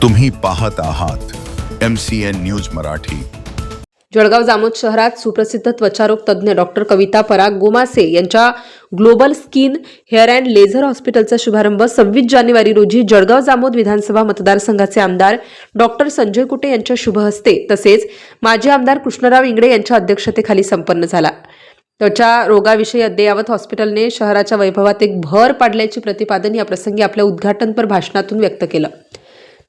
तुम्ही पाहत आहात MCN न्यूज मराठी। जळगाव जामोद शहरात सुप्रसिद्ध त्वचारोग तज्ञ डॉक्टर कविता पराग गोमासे यांच्या global skin hair and laser हॉस्पिटलचा शुभारंभ 26 जानेवारी रोजी जळगाव जामोद विधानसभा मतदारसंघाचे आमदार डॉक्टर संजय कुटे यांच्या शुभ हस्ते तसेच माजी आमदार कृष्णराव इंगळे यांच्या अध्यक्षतेखाली संपन्न झाला। त्वचा रोगाविषयी अद्ययावत हॉस्पिटलने शहराच्या वैभवात एक भर पाडल्याचे प्रतिपादन या प्रसंगी आपल्या उद्घाटनपर भाषणातून व्यक्त केलं।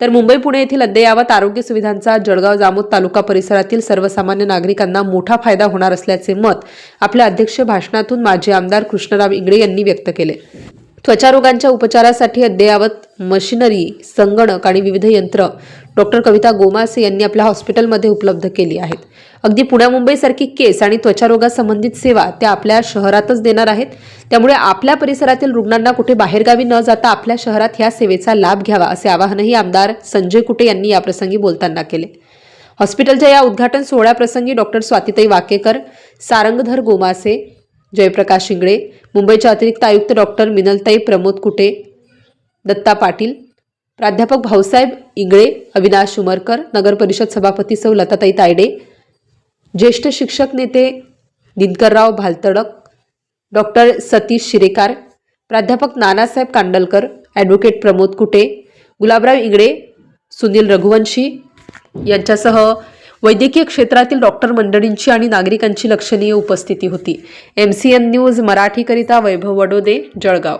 तर मुंबई पुणे येथील अद्ययावत आरोग्य सुविधांचा जळगाव जामोद तालुका परिसरातील सर्वसामान्य नागरिकांना मोठा फायदा होणार असल्याचे मत आपल्या अध्यक्ष भाषणातून माजी आमदार कृष्णराव इंगळे यांनी व्यक्त केले। त्वचा रोगांच्या उपचारासाठी अद्ययावत मशिनरी, संगणक आणि विविध यंत्र डॉक्टर कविता गोमासे यांनी आपल्या हॉस्पिटलमध्ये उपलब्ध केली आहेत। अगदी पुण्या मुंबईसारखी केस आणि त्वचा रोगासंबंधित सेवा त्या आपल्या शहरातच देणार आहेत। त्यामुळे आपल्या परिसरातील रुग्णांना कुठे बाहेरगावी न जाता आपल्या शहरात ह्या सेवेचा लाभ घ्यावा असे आवाहनही आमदार संजय कुटे यांनी याप्रसंगी बोलताना केले। हॉस्पिटलच्या या उद्घाटन सोहळ्याप्रसंगी डॉक्टर स्वातीताई वाकेकर, सारंगधर गोमासे, जयप्रकाश इंगळे, मुंबईच्या अतिरिक्त आयुक्त डॉक्टर मिनलताई प्रमोद कुटे, दत्ता पाटील, प्राध्यापक भाऊसाहेब इंगळे, अविनाश उमरकर, नगर परिषद सभापती सौ लताताई तायडे, ज्येष्ठ शिक्षक नेते दिनकरराव भालतडक, डॉक्टर सतीश शिरेकार, प्राध्यापक नानासाहेब कांडलकर, ॲडव्होकेट प्रमोद कुटे, गुलाबराव इंगळे, सुनील रघुवंशी यांच्यासह वैद्यकीय क्षेत्रातील डॉक्टर मंडळींची आणि नागरिकांची लक्षणीय उपस्थिती होती। MCN न्यूज मराठीकरिता वैभव वडोदे, जळगाव।